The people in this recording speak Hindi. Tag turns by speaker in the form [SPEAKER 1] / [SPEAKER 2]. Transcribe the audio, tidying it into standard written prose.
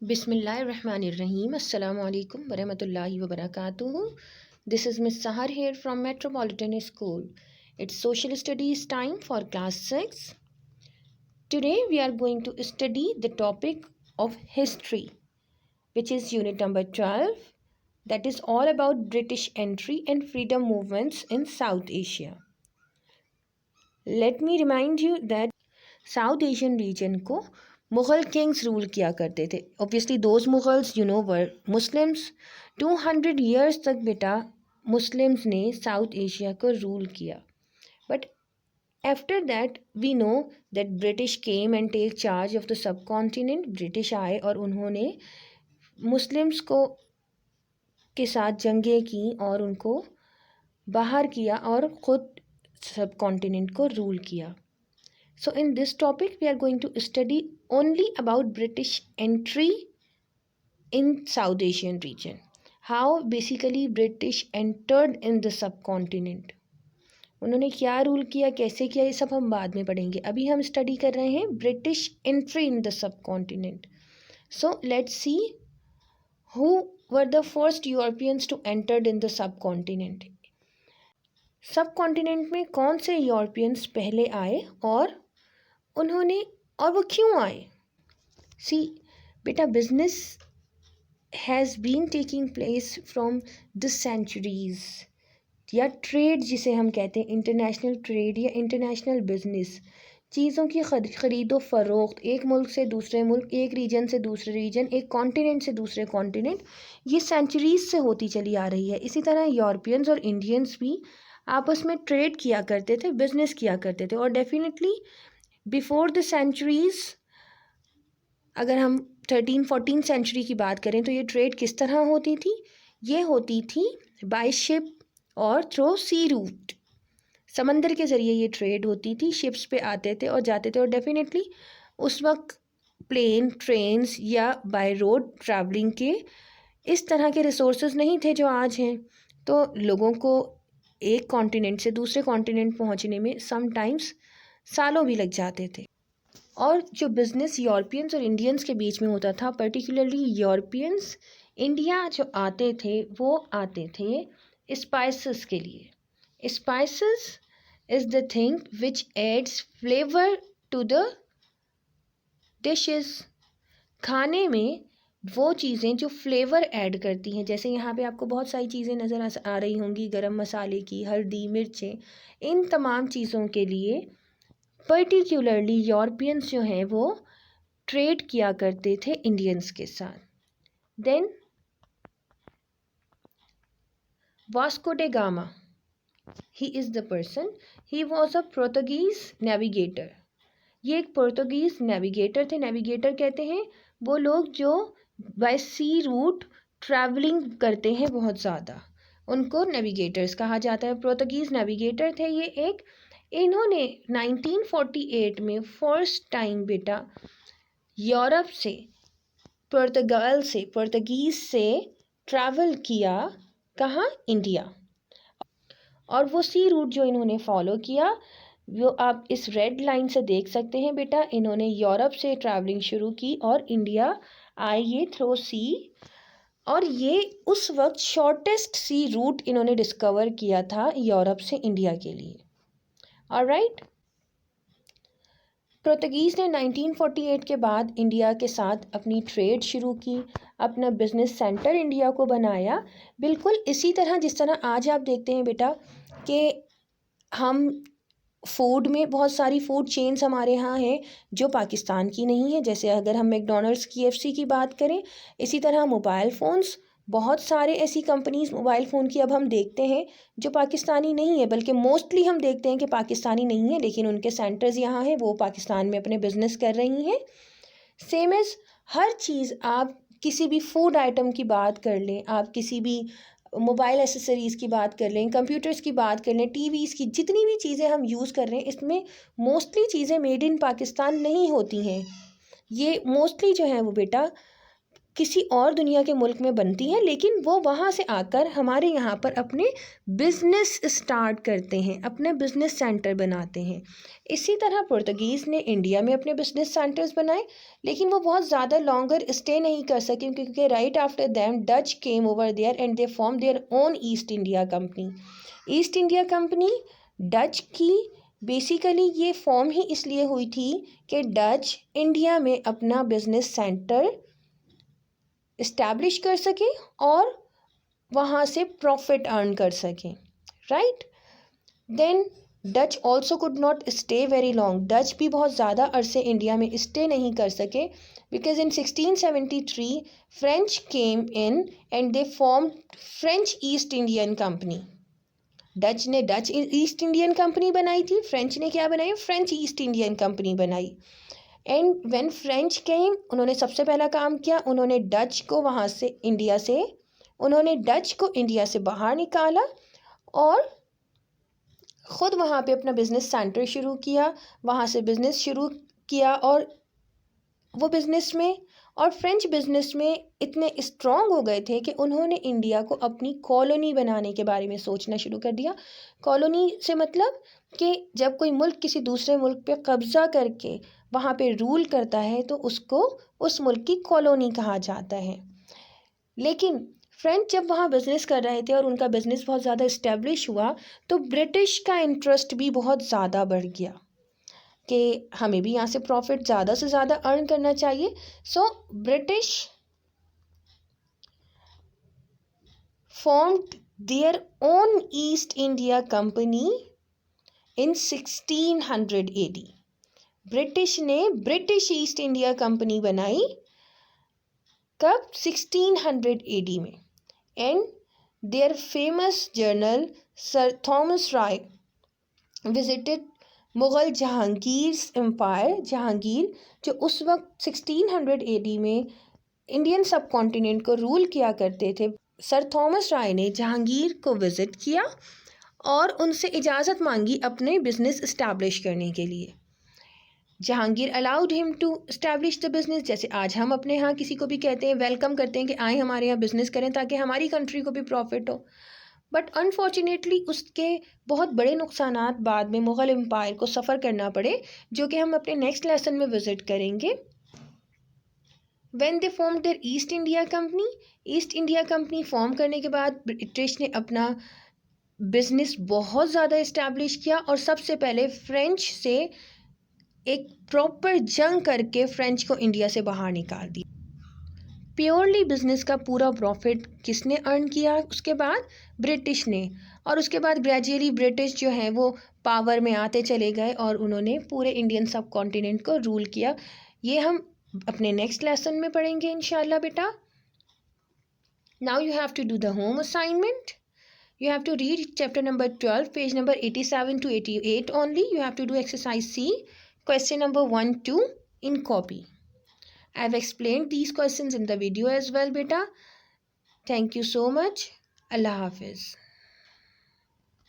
[SPEAKER 1] Bismillahirrahmanirrahim. Assalamu alaikum warahmatullahi wabarakatuh. This is Miss Sahar here from Metropolitan School. It's social studies time for class 6. Today we are going to study the topic of history, which is unit number 12. That is all about British entry and freedom movements in South Asia. Let me remind you that South Asian region को मुग़ल किंग्स रूल किया करते थे. Obviously those Mughals were Muslims. 200 years तक बेटा मुस्लिम्स ने साउथ एशिया को रूल किया. But after that we know that British came and take charge of the subcontinent. British आए और उन्होंने मुस्लिम्स को के साथ जंगें की और उनको बाहर किया और ख़ुद सब कॉन्टिनेंट को रूल किया. So in this topic we are going to study only about British entry in South Asian region. How basically British entered in the subcontinent. उन्होंने क्या रूल किया, कैसे किया, ये सब हम बाद में पढ़ेंगे. अभी हम स्टडी कर रहे हैं British entry in the subcontinent. So let's see who were the first Europeans to enter in the subcontinent. Subcontinent में कौन से यूरोपियंस पहले आए और वो क्यों आए. सी बेटा, business has been taking place from the centuries, या ट्रेड जिसे हम कहते हैं, इंटरनेशनल ट्रेड या इंटरनेशनल बिजनेस, चीज़ों की ख़रीदो फ़रोख्त एक मुल्क से दूसरे मुल्क, एक रीजन से दूसरे रीजन, एक कॉन्टिनेंट से दूसरे कॉन्टिनेंट, ये सेंचुरीज से होती चली आ रही है. इसी तरह यूरोपियंस और इंडियंस भी आपस में ट्रेड किया करते थे, बिजनेस किया करते थे. और डेफिनेटली बिफोर द सेंचुरीज़, अगर हम 13-14 सेंचुरी की बात करें तो ये ट्रेड किस तरह होती थी. ये होती थी बाय शिप और थ्रू सी रूट. समंदर के ज़रिए ये ट्रेड होती थी. शिप्स पे आते थे और जाते थे. और डेफिनेटली उस वक्त प्लेन, ट्रेन्स या बाय रोड ट्रैवलिंग के इस तरह के रिसोर्सेज नहीं थे जो आज हैं. तो लोगों को एक कॉन्टिनेंट से दूसरे कॉन्टिनेंट पहुंचने में समटाइम्स सालों भी लग जाते थे. और जो बिज़नेस यूरोपियंस और इंडियंस के बीच में होता था, पर्टिकुलरली यूरोपियंस इंडिया जो आते थे वो आते थे स्पाइसेस के लिए. Spices is the thing which adds flavour to the dishes. खाने में वो चीज़ें जो फ्लेवर ऐड करती हैं, जैसे यहाँ पे आपको बहुत सारी चीज़ें नज़र आ रही होंगी, गरम मसाले की, हल्दी, मिर्चें, इन तमाम चीज़ों के लिए पर्टिकुलरली यूरोपियंस जो हैं वो ट्रेड किया करते थे इंडियंस के साथ. Then Vasco da Gama, he is the person, he was a Portuguese navigator. ये एक पोर्तुगीज़ नेविगेटर थे. नेविगेटर कहते हैं वो लोग जो बाय सी रूट ट्रैवलिंग करते हैं बहुत ज़्यादा, उनको नेविगेटर्स कहा जाता है. पोर्तुगीज़ नेविगेटर थे ये एक. इन्होंने 1948 में फर्स्ट टाइम बेटा यूरोप से, पुर्तगाल से, पोर्तुगीज़ से ट्रैवल किया. कहाँ? इंडिया. और वो सी रूट जो इन्होंने फॉलो किया वो आप इस रेड लाइन से देख सकते हैं बेटा. इन्होंने यूरोप से ट्रैवलिंग शुरू की और इंडिया आए ये थ्रू सी. और ये उस वक्त शॉर्टेस्ट सी रूट इन्होंने डिस्कवर किया था यूरोप से इंडिया के लिए. ऑलराइट. पोर्तुगीज़ ने 1948 के बाद इंडिया के साथ अपनी ट्रेड शुरू की, अपना बिजनेस सेंटर इंडिया को बनाया. बिल्कुल इसी तरह जिस तरह आज आप देखते हैं बेटा कि हम फूड में बहुत सारी फूड चेन्स हमारे यहाँ हैं जो पाकिस्तान की नहीं है. जैसे अगर हम मैकडॉनल्ड्स, KFC की बात करें, इसी तरह मोबाइल फ़ोन्स, बहुत सारे ऐसी कंपनीज़ मोबाइल फ़ोन की अब हम देखते हैं जो पाकिस्तानी नहीं है, बल्कि मोस्टली हम देखते हैं कि पाकिस्तानी नहीं है, लेकिन उनके सेंटर्स यहाँ हैं, वो पाकिस्तान में अपने बिज़नेस कर रही हैं. सेम एज़ हर चीज़, आप किसी भी फूड आइटम की बात कर लें, आप किसी भी मोबाइल एसेसरीज़ की बात कर लें, कंप्यूटर्स की बात कर लें, टीवीज़ की, जितनी भी चीज़ें हम यूज़ कर रहे हैं इसमें मोस्टली चीज़ें मेड इन पाकिस्तान नहीं होती हैं. ये मोस्टली जो हैं वो बेटा किसी और दुनिया के मुल्क में बनती हैं, लेकिन वो वहाँ से आकर हमारे यहाँ पर अपने बिजनेस स्टार्ट करते हैं, अपने बिजनेस सेंटर बनाते हैं। इसी तरह पुर्तगीज़ ने इंडिया में अपने बिजनेस सेंटर्स बनाए, लेकिन वो बहुत ज़्यादा लॉन्गर स्टे नहीं कर सके, क्योंकि right after them Dutch came over there and they form their own East India company. East India company Dutch की बेसिकली ये फॉर्म ही इसलिए हुई थी कि डच इंडिया में अपना बिजनेस सेंटर इस्टेब्लिश कर सके और वहाँ से प्रॉफिट अर्न कर सकें, right. Then Dutch also could not stay very long. Dutch भी बहुत ज़्यादा अरसे इंडिया में स्टे नहीं कर सके, because in 1673 French came in and they form French east Indian company. Dutch ने डच ईस्ट इंडियन कंपनी बनाई थी, फ्रेंच ने क्या बनाई, फ्रेंच ईस्ट इंडियन कंपनी बनाई। एंड व्हेन फ्रेंच केम, उन्होंने सबसे पहला काम किया, उन्होंने डच को वहाँ से इंडिया से उन्होंने डच को इंडिया से बाहर निकाला और ख़ुद वहाँ पे अपना बिज़नेस सेंटर शुरू किया, वहाँ से बिज़नेस शुरू किया। और वो बिज़नेस में और फ्रेंच बिज़नेस में इतने स्ट्रॉन्ग हो गए थे कि उन्होंने इंडिया को अपनी कॉलोनी बनाने के बारे में सोचना शुरू कर दिया। कॉलोनी से मतलब कि जब कोई मुल्क किसी दूसरे मुल्क पे कब्ज़ा करके वहाँ पे रूल करता है तो उसको उस मुल्क की कॉलोनी कहा जाता है। लेकिन फ्रेंच जब वहाँ बिज़नेस कर रहे थे और उनका बिज़नेस बहुत ज़्यादा इस्टेब्लिश हुआ, तो ब्रिटिश का इंटरेस्ट भी बहुत ज़्यादा बढ़ गया कि हमें भी यहाँ से प्रॉफिट ज़्यादा से ज़्यादा अर्न करना चाहिए। So British formed their own East India Company in 1600 AD। British ने ब्रिटिश ईस्ट इंडिया कंपनी बनाई कब, 1600 AD में। And their famous journal sir Thomas Roe visited Mughal Jahangir empire. Jahangir जो उस वक्त 1600 AD में इंडियन सब कॉन्टिनेंट को रूल किया करते थे, सर थॉमस राय ने जहांगीर को विज़िट किया और उनसे इजाज़त मांगी अपने बिज़नेस इस्टेब्लिश करने के लिए। Jahangir allowed him to establish the business. जैसे आज हम अपने यहाँ किसी को भी कहते हैं, वेलकम करते हैं कि आए हमारे यहाँ बिज़नेस करें ताकि हमारी कंट्री को भी प्रॉफिट हो। बट अनफॉर्चुनेटली उसके बहुत बड़े नुकसानात बाद में मुग़ल एम्पायर को सफ़र करना पड़े, जो कि हम अपने नेक्स्ट लेसन में विज़िट करेंगे। When they form their East India company, East India company form करने के बाद ब्रिटिश ने अपना बिज़नेस बहुत ज़्यादा इस्टेब्लिश किया और सबसे पहले फ्रेंच से एक प्रॉपर जंग करके फ्रेंच को इंडिया से बाहर निकाल दिया। प्योरली बिज़नेस का पूरा प्रॉफिट किसने अर्न किया उसके बाद, ब्रिटिश ने। और उसके बाद ग्रेजुअली ब्रिटिश जो है वो पावर में आते चले गए और उन्होंने पूरे इंडियन सब कॉन्टिनेंट को रूल किया। ये हम अपने नेक्स्ट लेसन में पढ़ेंगे इंशाल्लाह बेटा। Now you have to do the home assignment. You have to read chapter number 12, page number 87 to 88 only. You have to do exercise C, question number 1, 2 in copy. I have explained these questions in the video as well, beta. Thank you so much. Allah Hafiz.